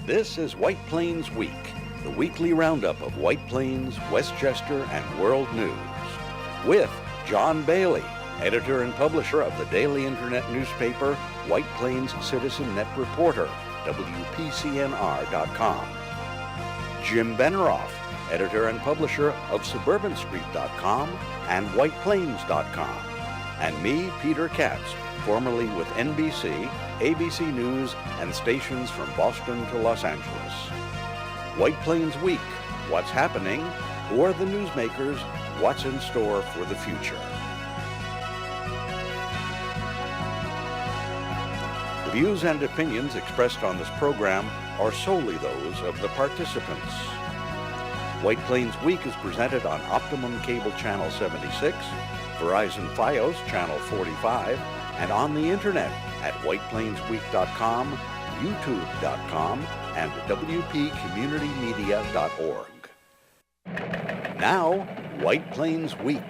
This is White Plains Week, the weekly roundup of White Plains, Westchester, and world news. With John Bailey, editor and publisher of the daily internet newspaper White Plains Citizen Net Reporter, WPCNR.com. Jim Benerofe, editor and publisher of SuburbanStreet.com and WhitePlains.com. And me, Peter Katz, formerly with NBC, ABC News, and stations from Boston to Los Angeles. White Plains Week, what's happening, who are the newsmakers, what's in store for the future. The views and opinions expressed on this program are solely those of the participants. White Plains Week is presented on Optimum Cable Channel 76, Verizon Fios Channel 45, and on the internet at whiteplainsweek.com, youtube.com, and wpcommunitymedia.org. Now, White Plains Week.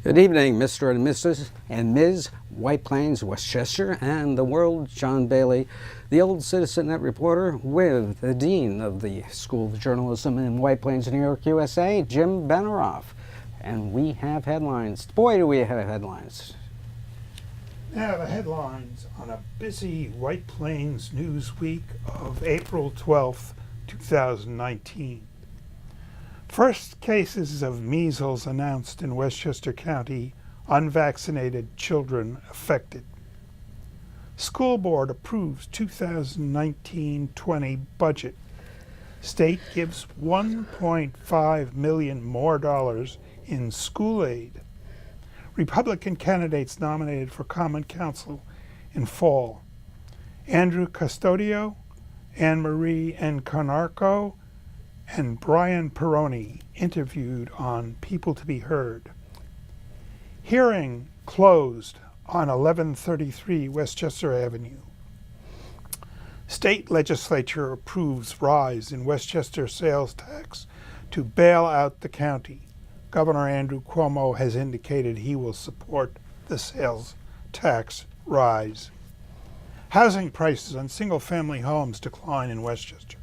Good evening, Mr. and Mrs. and Ms. White Plains, Westchester, and the world. John Bailey, the old Citizen Net reporter, with the Dean of the School of Journalism in White Plains, New York, USA, Jim Benerofe. And we have headlines. Boy, do we have headlines. Now the headlines on a busy White Plains News Week of April 12th, 2019. First cases of measles announced in Westchester County, unvaccinated children affected. School board approves 2019-20 budget. State gives $1.5 million more dollars in school aid. Republican candidates nominated for Common Council in fall. Andrew Custodio, Anne Marie Encarnaco, and Brian Peroni interviewed on People to be Heard. Hearing closed on 1133 Westchester Avenue. State legislature approves rise in Westchester sales tax to bail out the county. Governor Andrew Cuomo has indicated he will support the sales tax rise. Housing prices on single-family homes decline in Westchester.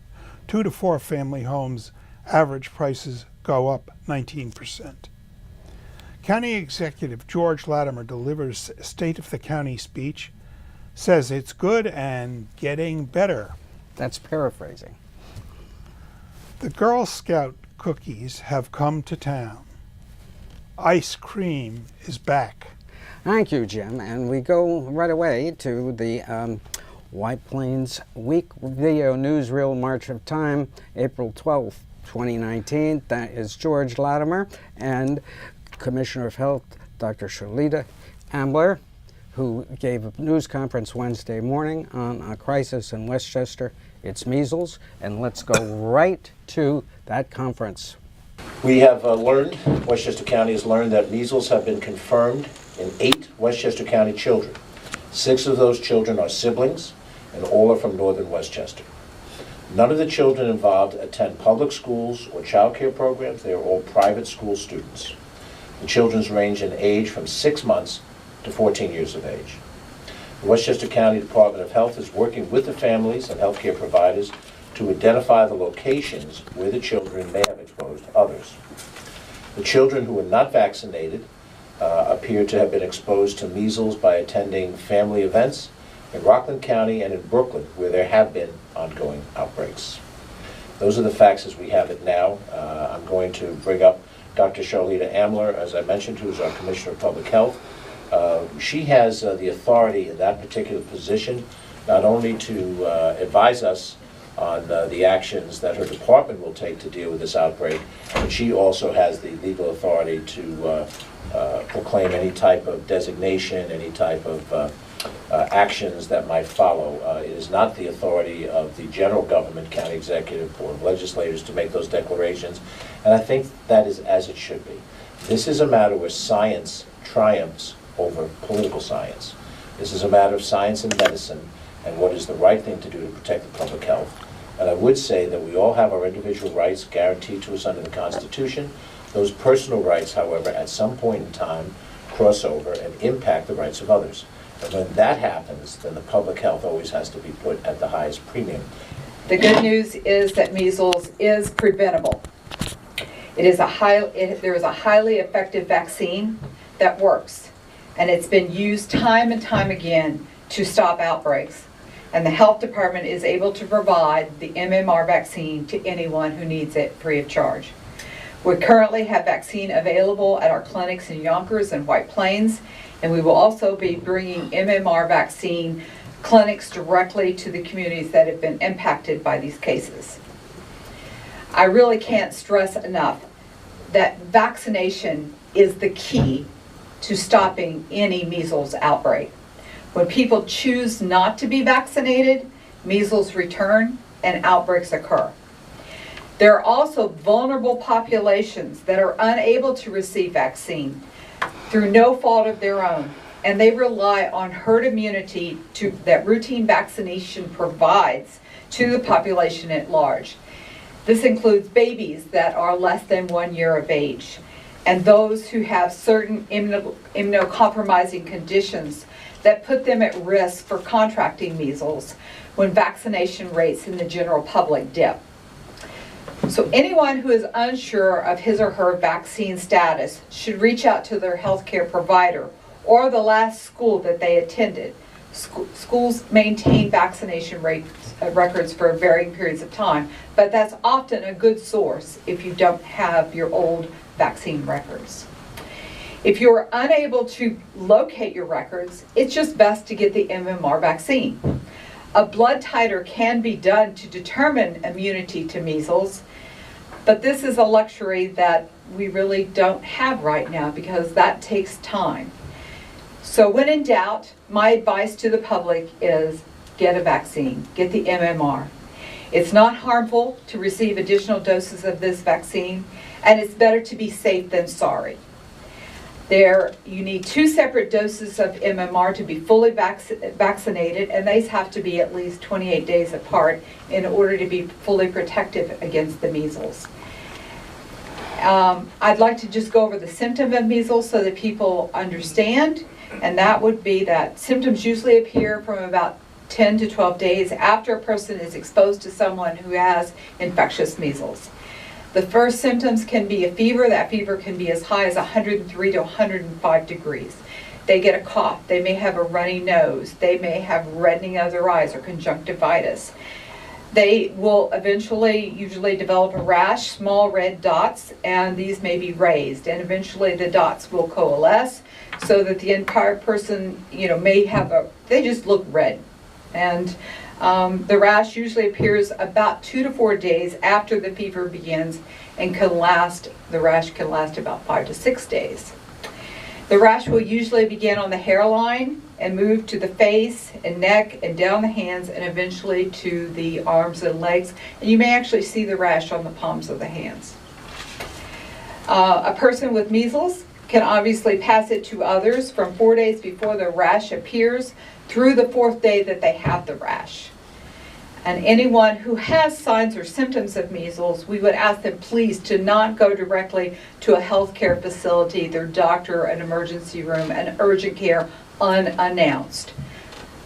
2 to 4 family homes average prices go up 19%. County Executive George Latimer delivers State of the County speech, says it's good and getting better. That's paraphrasing. The Girl Scout cookies have come to town. Ice cream is back. Thank you, Jim. And we go right away to the White Plains Week video newsreel March of Time, April 12th, 2019. That is George Latimer and Commissioner of Health, Dr. Shalita Ambler, who gave a news conference Wednesday morning on a crisis in Westchester. It's measles, and let's go right to that conference. We have learned, Westchester County has learned that measles have been confirmed in 8 Westchester County children. 6 of those children are siblings, and all are from northern Westchester. None of the children involved attend public schools or child care programs. They are all private school students. The children's range in age from 6 months to 14 years of age. The Westchester County Department of Health is working with the families and healthcare providers to identify the locations where the children may have exposed others. The children who were not vaccinated appear to have been exposed to measles by attending family events in Rockland County and in Brooklyn, where there have been ongoing outbreaks. Those are the facts as we have it now. I'm going to bring up Dr. Shalita Ambler, as I mentioned, who is our Commissioner of Public Health. She has the authority in that particular position not only to advise us on the actions that her department will take to deal with this outbreak, but she also has the legal authority to proclaim any type of designation, any type of actions that might follow. It is not the authority of the general government, county executive, board of legislators to make those declarations, and I think that is as it should be. This is a matter where science triumphs over political science. This is a matter of science and medicine and what is the right thing to do to protect the public health. And I would say that we all have our individual rights guaranteed to us under the Constitution. Those personal rights, however, at some point in time cross over and impact the rights of others. And when that happens, then the public health always has to be put at the highest premium. The good news is that measles is preventable. There is a highly effective vaccine that works, and it's been used time and time again to stop outbreaks. And the health department is able to provide the MMR vaccine to anyone who needs it free of charge. We currently have vaccine available at our clinics in Yonkers and White Plains, and we will also be bringing MMR vaccine clinics directly to the communities that have been impacted by these cases. I really can't stress enough that vaccination is the key to stopping any measles outbreak. When people choose not to be vaccinated, measles return and outbreaks occur. There are also vulnerable populations that are unable to receive vaccine through no fault of their own, and they rely on herd immunity that routine vaccination provides to the population at large. This includes babies that are less than 1 year of age, and those who have certain immunocompromising conditions that put them at risk for contracting measles when vaccination rates in the general public dip. So anyone who is unsure of his or her vaccine status should reach out to their healthcare provider or the last school that they attended. Schools maintain vaccination records for varying periods of time, but that's often a good source if you don't have your old vaccine records. If you're unable to locate your records, it's just best to get the MMR vaccine. A blood titer can be done to determine immunity to measles, but this is a luxury that we really don't have right now because that takes time. So when in doubt, my advice to the public is get a vaccine, get the MMR. It's not harmful to receive additional doses of this vaccine, and it's better to be safe than sorry. You need 2 separate doses of MMR to be fully vaccinated, and these have to be at least 28 days apart in order to be fully protective against the measles. I'd like to just go over the symptom of measles so that people understand, and that would be that symptoms usually appear from about 10 to 12 days after a person is exposed to someone who has infectious measles. The first symptoms can be a fever. That fever can be as high as 103 to 105 degrees. They get a cough. They may have a runny nose. They may have reddening of their eyes or conjunctivitis. They will eventually usually develop a rash, small red dots, and these may be raised. And eventually the dots will coalesce so that the entire person, may have they just look red. And the rash usually appears about 2 to 4 days after the fever begins and the rash can last about 5 to 6 days. The rash will usually begin on the hairline and move to the face and neck and down the hands and eventually to the arms and legs. And you may actually see the rash on the palms of the hands. A person with measles can obviously pass it to others from 4 days before the rash appears through the 4th day that they have the rash. And anyone who has signs or symptoms of measles, we would ask them please to not go directly to a healthcare facility, their doctor, an emergency room, and urgent care unannounced.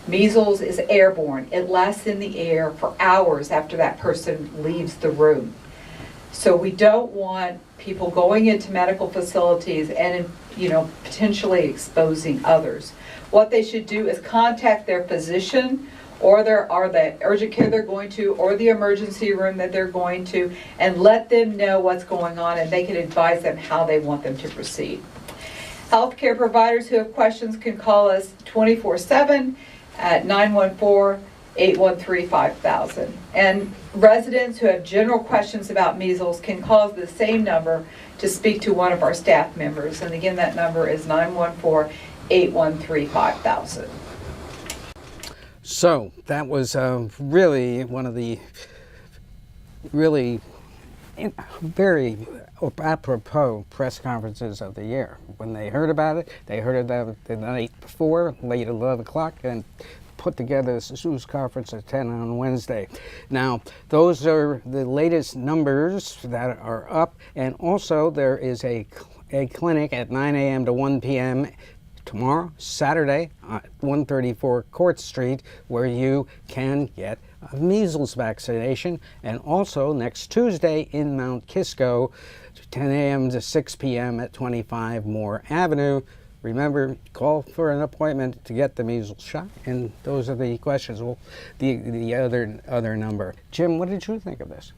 Measles is airborne. It lasts in the air for hours after that person leaves the room. So we don't want people going into medical facilities and potentially exposing others. What they should do is contact their physician or the urgent care they're going to or the emergency room that they're going to and let them know what's going on, and they can advise them how they want them to proceed. Healthcare providers who have questions can call us 24/7 at 914-813-5000. And residents who have general questions about measles can call the same number to speak to one of our staff members. And again, that number is 914-813-5000. So that was really one of the very apropos press conferences of the year. When they heard about it the night before, late 11 o'clock, and put together this news conference at 10 on Wednesday. Now, those are the latest numbers that are up, and also there is a clinic at 9 a.m. to 1 p.m. tomorrow, Saturday, at 134 Court Street, where you can get a measles vaccination, and also next Tuesday in Mount Kisco, 10 a.m. to 6 p.m. at 25 Moore Avenue. Remember, call for an appointment to get the measles shot, and those are the questions. Well, the other number. Jim, what did you think of this?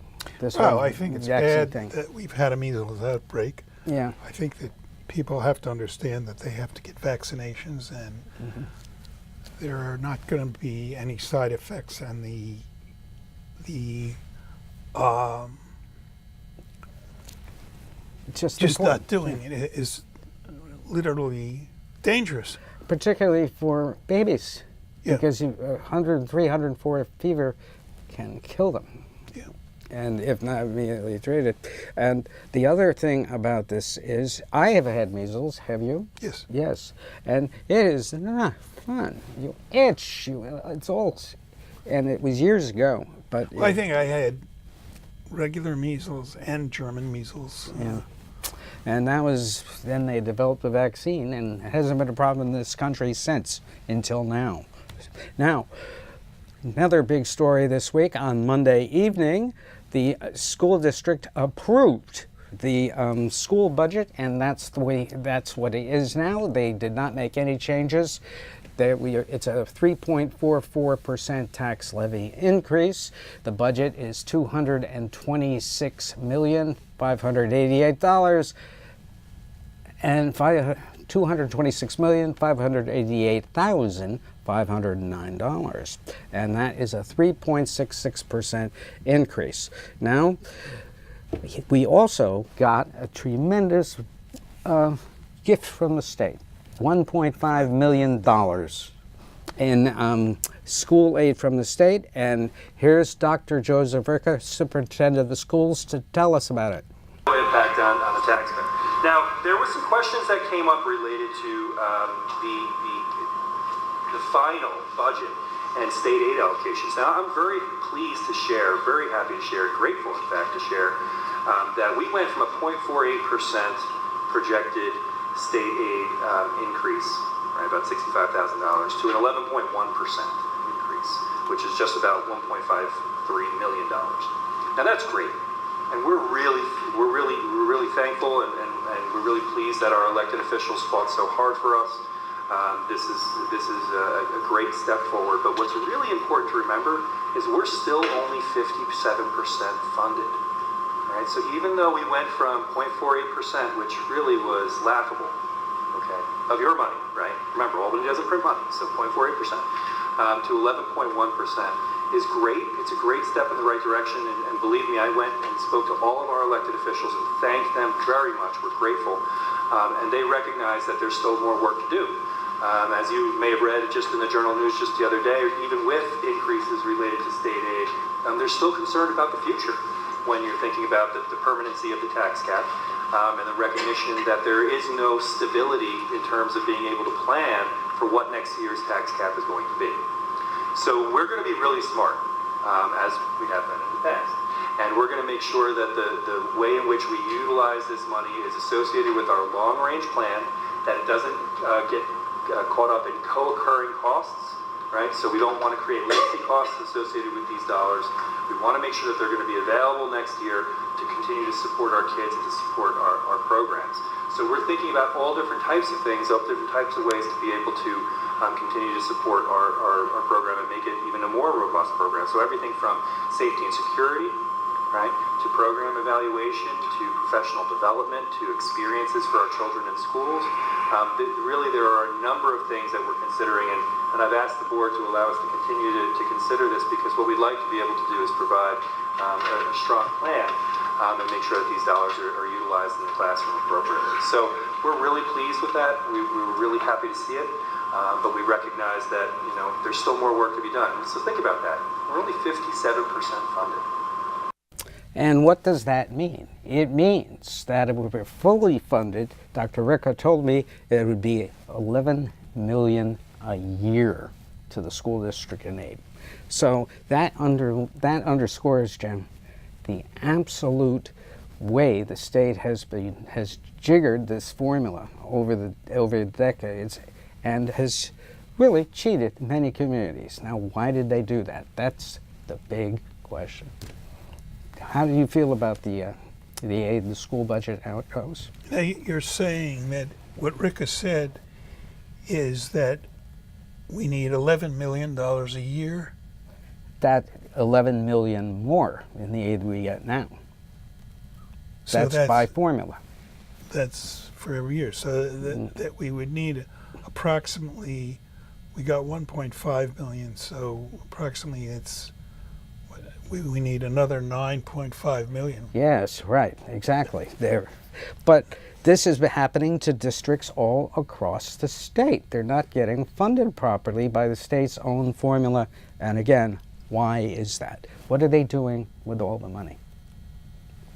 Well, I think it's bad thing. that we've had a measles outbreak. Yeah. I think that people have to understand that they have to get vaccinations, and there are not going to be any side effects on the just not doing it is literally dangerous. Particularly for babies, Yeah. because 103, 104 fever can kill them. Yeah. And if not immediately treated. And the other thing about this is, I have had measles. Have you? Yes. Yes. And it is not fun. You itch. It's all. And it was years ago. But Well, I think I had regular measles and German measles. Yeah. And that was, then they developed a vaccine, and it hasn't been a problem in this country since, until now. Now, another big story this week. On Monday evening, the school district approved the school budget, and that's what it is now. They did not make any changes. It's a 3.44% tax levy increase. The budget is $226,588 and $226,588,509, and that is a 3.66% increase. Now, we also got a tremendous gift from the state. $1.5 million in school aid from the state, and here's Dr. Joseph Ricca, Superintendent of the Schools, to tell us about it. Impact on the taxpayer. Now, there were some questions that came up related to the final budget and state aid allocations. Now, I'm very pleased to share, very happy to share, grateful in fact to share, that we went from a 0.48% projected state aid increase, right, about $65,000, to an 11.1% increase, which is just about $1.53 million. Now that's great, and we're really thankful, and we're really pleased that our elected officials fought so hard for us. This is a great step forward. But what's really important to remember is we're still only 57% funded. Right? So even though we went from 0.48%, which really was laughable, okay, of your money, right? Remember, Albany doesn't print money, so 0.48%, to 11.1% is great. It's a great step in the right direction, and believe me, I went and spoke to all of our elected officials and thanked them very much. We're grateful, and they recognize that there's still more work to do. As you may have read just in the Journal News just the other day, even with increases related to state aid, they're still concerned about the future when you're thinking about the permanency of the tax cap, and the recognition that there is no stability in terms of being able to plan for what next year's tax cap is going to be. So we're going to be really smart, as we have been in the past. And we're going to make sure that the way in which we utilize this money is associated with our long-range plan, that it doesn't get caught up in co-occurring costs, right? So we don't want to create legacy costs associated with these dollars. We want to make sure that they're going to be available next year to continue to support our kids and to support our programs. So we're thinking about all different types of things, all different types of ways to be able to continue to support our program and make it even a more robust program. So everything from safety and security, right, to program evaluation, to professional development, to experiences for our children in schools. Really, there are a number of things that we're considering, and I've asked the board to allow us to continue to consider this, because what we'd like to be able to do is provide a strong plan and make sure that these dollars are utilized in the classroom appropriately. So we're really pleased with that. We were really happy to see it, but we recognize that there's still more work to be done. So think about that. We're only 57% funded. And what does that mean? It means that if we were fully funded, Dr. Ricca told me it would be $11 million a year to the school district in aid. So that underscores, Jim, the absolute way the state has jiggered this formula over the decades. and has really cheated many communities. Now, why did they do that? That's the big question. How do you feel about the aid, the school budget, how it goes? Now, you're saying that what Rick has said is that we need $11 million a year? That 11 million more in the aid we get now. So That's by formula. That's for every year. So that we would need approximately, we got 1.5 million, so approximately we need another 9.5 million. Yes, right, exactly. There, but this has been happening to districts all across the state. They're not getting funded properly by the state's own formula. And again, why is that? What are they doing with all the money?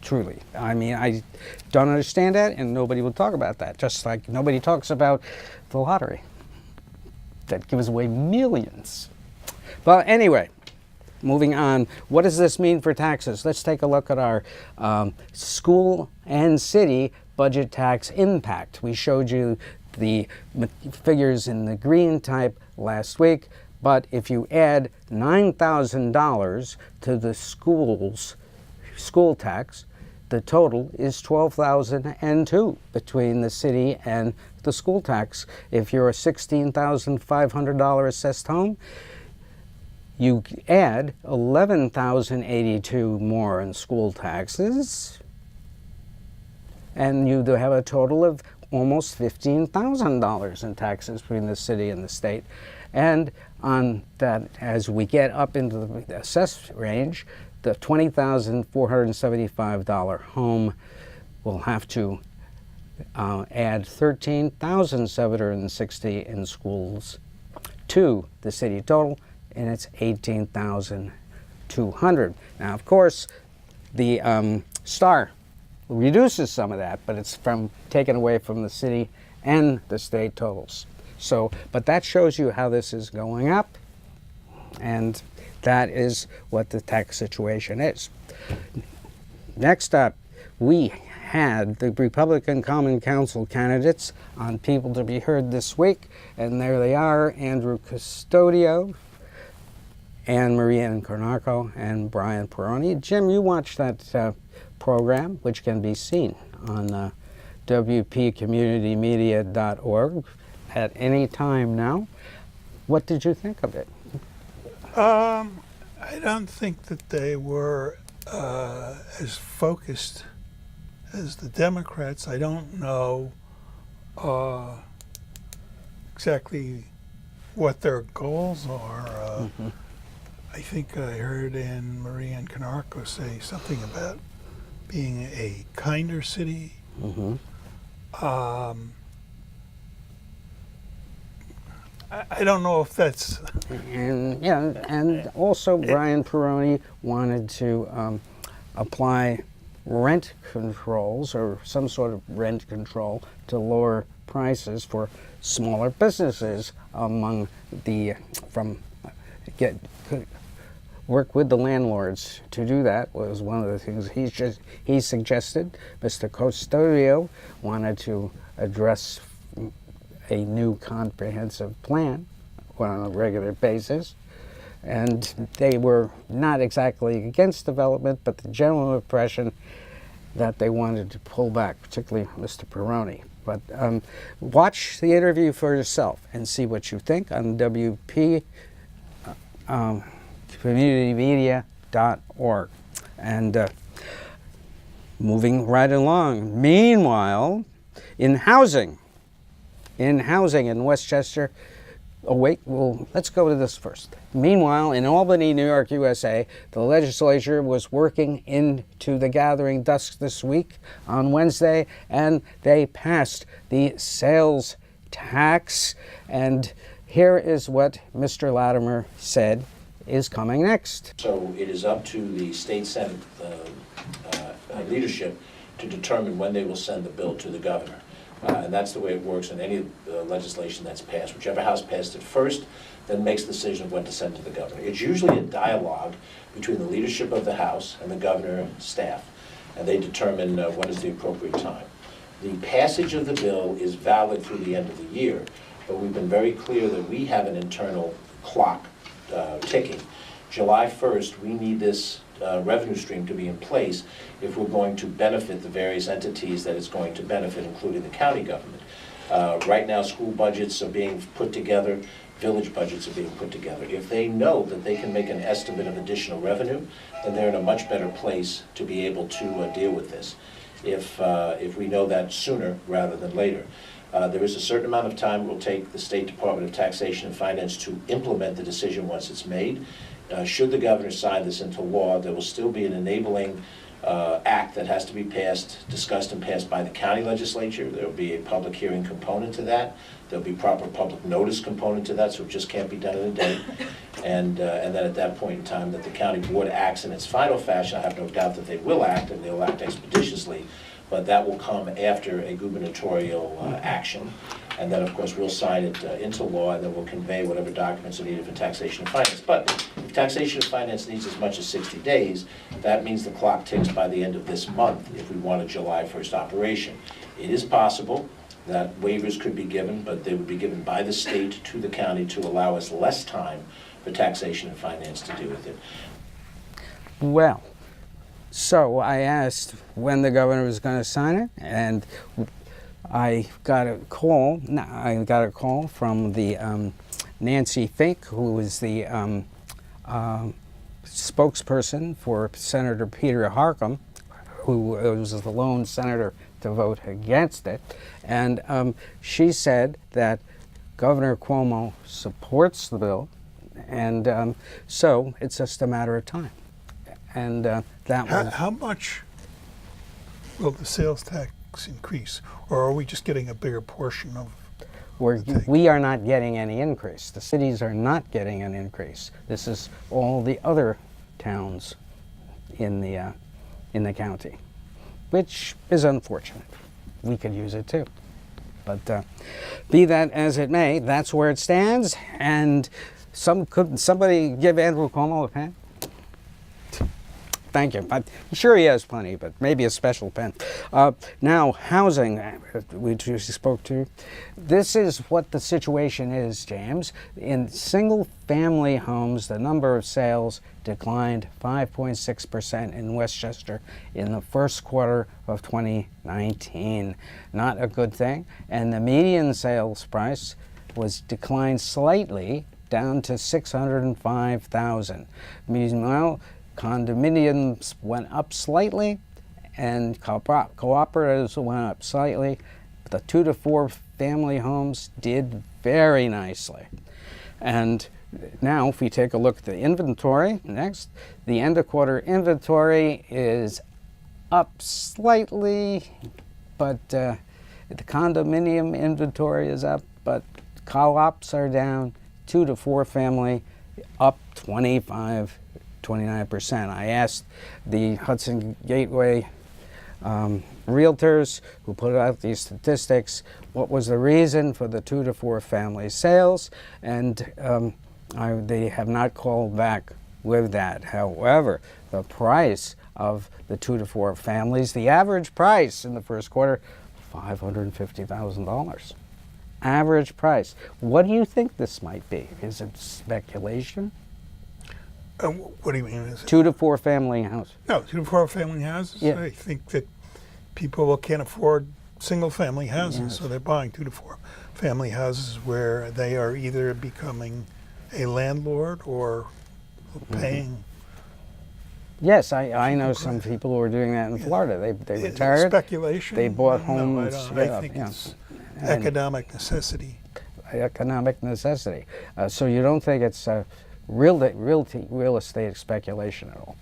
Truly. I mean, I don't understand that, and nobody will talk about that, just like nobody talks about the lottery that gives away millions. But anyway, moving on, what does this mean for taxes? Let's take a look at our school and city budget tax impact. We showed you the figures in the green type last week, but if you add $9,000 to the school tax, the total is $12,002 between the city and the school tax. If you're a $16,500 assessed home, you add $11,082 more in school taxes, and you have a total of almost $15,000 in taxes between the city and the state. And on that, as we get up into the assessed range, the $20,475 home will have to add $13,760 in schools to the city total, and it's $18,200. Now, of course, the STAR reduces some of that, but it's taken away from the city and the state totals. So, but that shows you how this is going up, and that is what the tax situation is. Next up, we had the Republican Common Council candidates on People to Be Heard this week, and there they are: Andrew Custodio, Anne Marie Incarnaco, and Brian Perroni. Jim, you watched that program, which can be seen on wpcommunitymedia.org at any time now. What did you think of it? I don't think that they were as focused as the Democrats. I don't know exactly what their goals are. I think I heard Anne Marie Incarnaco say something about being a kinder city. I don't know if that's... And yeah, and also Brian Perroni wanted to apply rent controls or some sort of rent control to lower prices for smaller businesses among the work with the landlords to do that was one of the things he suggested. Mr. Custodio wanted to address a new comprehensive plan on a regular basis, and they were not exactly against development, but the general impression that they wanted to pull back, particularly Mr. Perroni. But watch the interview for yourself and see what you think on wpcommunitymedia.org. And moving right along, meanwhile, in housing in Westchester. Oh, wait, well, let's go to this first. Meanwhile, in Albany, New York, USA, the legislature was working into the gathering dusk this week on Wednesday, and they passed the sales tax. And here is what Mr. Latimer said is coming next. So it is up to the state Senate leadership to determine when they will send the bill to the governor. And that's the way it works in any legislation that's passed. Whichever house passed it first, then makes the decision of when to send to the governor. It's usually a dialogue between the leadership of the House and the governor staff, and they determine when is the appropriate time. The passage of the bill is valid through the end of the year. but we've been very clear that we have an internal clock ticking. July 1st, we need this revenue stream to be in place if we're going to benefit the various entities that it's going to benefit, including the county government. Right now, school budgets are being put together, village budgets are being put together. If they know that they can make an estimate of additional revenue, then they're in a much better place to be able to deal with this. If we know that sooner rather than later. There is a certain amount of time it will take the State Department of Taxation and Finance to implement the decision once it's made. Should the governor sign this into law, there will still be an enabling act that has to be passed, discussed and passed by the county legislature. There will be a public hearing component to that. There'll be proper public notice component to that, so it just can't be done in a day. And then at that point in time that the county board acts in its final fashion, I have no doubt that they will act, and they'll act expeditiously, but that will come after a gubernatorial action. And then, of course, we'll sign it into law, and then we'll convey whatever documents are needed for taxation and finance. But if taxation and finance needs as much as 60 days, that means the clock ticks by the end of this month if we want a July 1st operation. It is possible that waivers could be given, but they would be given by the state to the county to allow us less time for taxation and finance to deal with it. Well, so I asked when the governor was going to sign it, and I got a call. I got a call from the Nancy Fink, who was the spokesperson for Senator Peter Harcum, who was the lone senator to vote against it, and she said that Governor Cuomo supports the bill, and so it's just a matter of time. And that was How much will the sales tax increase, or are we just getting a bigger portion of? we are not getting any increase. The cities are not getting an increase. This is all the other towns in the county, which is unfortunate. We could use it too. But be that as it may, that's where it stands. And could somebody give Andrew Cuomo a pen? Thank you. I'm sure he has plenty, but maybe a special pen. Now, housing, which you spoke to. This is what the situation is, James. In single-family homes, the number of sales declined 5.6% in Westchester in the first quarter of 2019. Not a good thing. And the median sales price was declined slightly, down to $605,000. Meanwhile, condominiums went up slightly, and cooperatives went up slightly. The 2 to 4 family homes did very nicely. And now, if we take a look at the inventory next, the end of quarter inventory is up slightly, but the condominium inventory is up, but co-ops are down. 2 to 4 family up 29%. I asked the Hudson Gateway realtors who put out these statistics what was the reason for the 2 to 4 family sales, and they have not called back with that. However, the price of the 2 to 4 families, the average price in the first quarter, $550,000. Average price. What do you think this might be? Is it speculation? What do you mean? Is it? 2 to 4 family house. No, 2 to 4 family houses. Yeah. I think that people can't afford single family houses, Yes. so they're buying 2 to 4 family houses where they are either becoming a landlord or paying. Yes, I know some people who are doing that in Florida. They retired. Speculation. They bought No, homes. I think it's economic necessity. Economic necessity. So you don't think it's real estate speculation at all?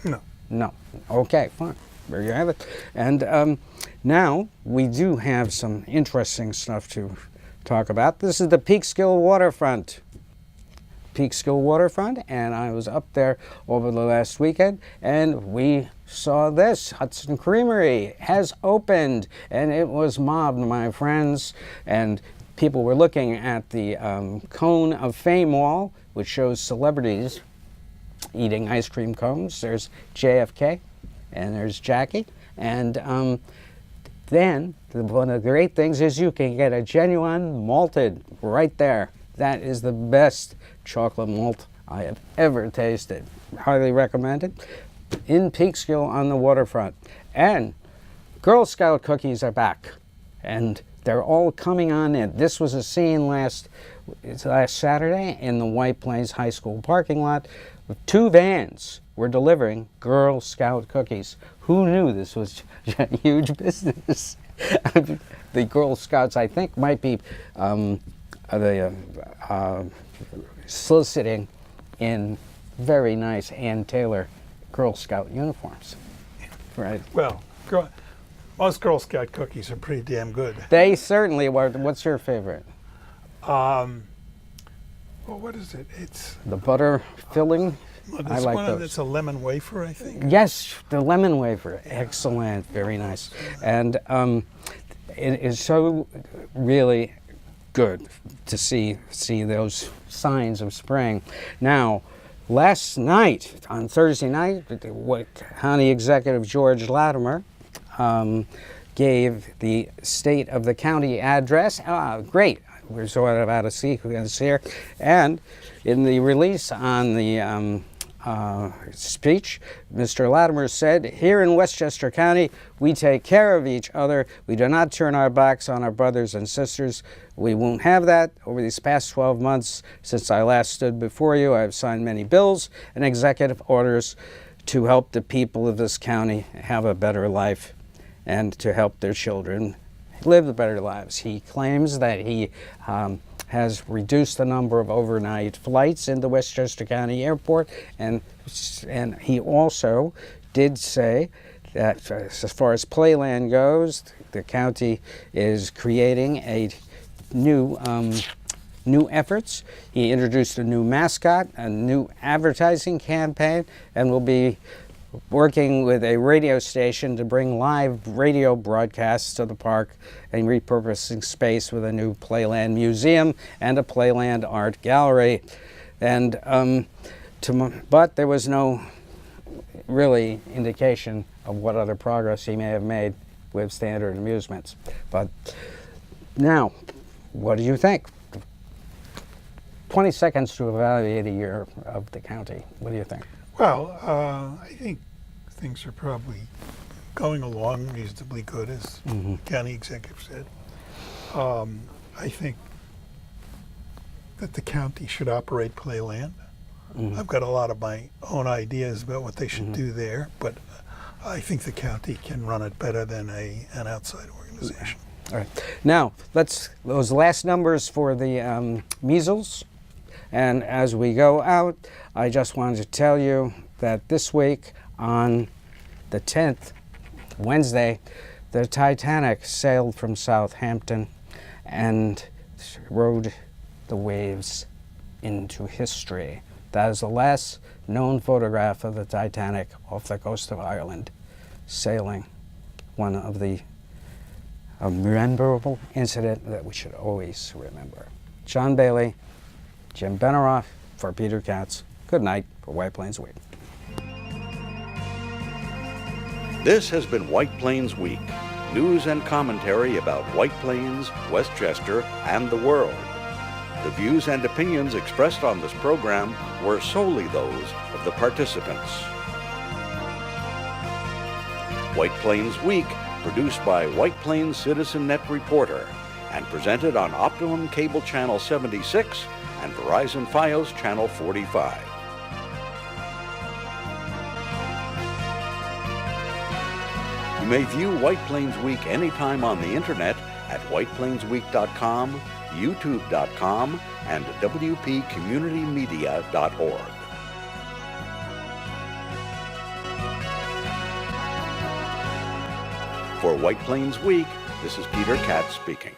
No. No. Okay, fine. There you have it. And now we do have some interesting stuff to talk about. This is the Peekskill Waterfront. Peekskill Waterfront, and I was up there over the last weekend, and we saw this. Hudson Creamery has opened, and it was mobbed, my friends, and people were looking at the Cone of Fame wall, which shows celebrities eating ice cream cones. There's JFK, and there's Jackie, and Then, one of the great things is you can get a genuine malted right there. That is the best chocolate malt I have ever tasted. Highly recommended. In Peekskill on the waterfront. And Girl Scout cookies are back. And they're all coming on in. This was a scene last Saturday in the White Plains High School parking lot. 2 vans were delivering Girl Scout cookies. Who knew this was a huge business? The Girl Scouts, I think, might be soliciting in very nice Ann Taylor Girl Scout uniforms. Right. Well, most Girl Scout cookies are pretty damn good. They certainly were. What's your favorite? Well, what is it? It's The butter filling? I like one those. that's a lemon wafer, I think. Yes, the lemon wafer. Excellent. Very nice. And it is so really good to see those signs of spring. Now, last night, on Thursday night, County Executive George Latimer gave the state of the county address. Great. We're sort of out of sequence here. And in the release on the speech, Mr. Latimer said, "Here in Westchester County, we take care of each other. We do not turn our backs on our brothers and sisters. We won't have that. Over these past 12 months, since I last stood before you, I have signed many bills and executive orders to help the people of this county have a better life and to help their children live better lives." He claims that he has reduced the number of overnight flights in the Westchester County Airport, and he also did say that as far as Playland goes, the county is creating a new efforts. He introduced a new mascot, a new advertising campaign, and will be working with a radio station to bring live radio broadcasts to the park and repurposing space with a new Playland Museum and a Playland Art Gallery. And but there was no really indication of what other progress he may have made with Standard Amusements. But now, what do you think? 20 seconds to evaluate a year of the county. What do you think? Well, I think things are probably going along reasonably good, as county executive said. I think that the county should operate Playland. I've got a lot of my own ideas about what they should do there, but I think the county can run it better than an outside organization. All right. Now, those last numbers for the measles. And as we go out, I just wanted to tell you that this week on the 10th, Wednesday, the Titanic sailed from Southampton and rode the waves into history. That is the last known photograph of the Titanic off the coast of Ireland, sailing, one of the memorable incident that we should always remember. John Bailey, Jim Benerofe for Peter Katz. Good night for White Plains Week. This has been White Plains Week, news and commentary about White Plains, Westchester, and the world. The views and opinions expressed on this program were solely those of the participants. White Plains Week, produced by White Plains Citizen Net Reporter, and presented on Optimum Cable Channel 76 and Verizon Fios Channel 45. You may view White Plains Week anytime on the internet at whiteplainsweek.com, youtube.com, and wpcommunitymedia.org. For White Plains Week, this is Peter Katz speaking.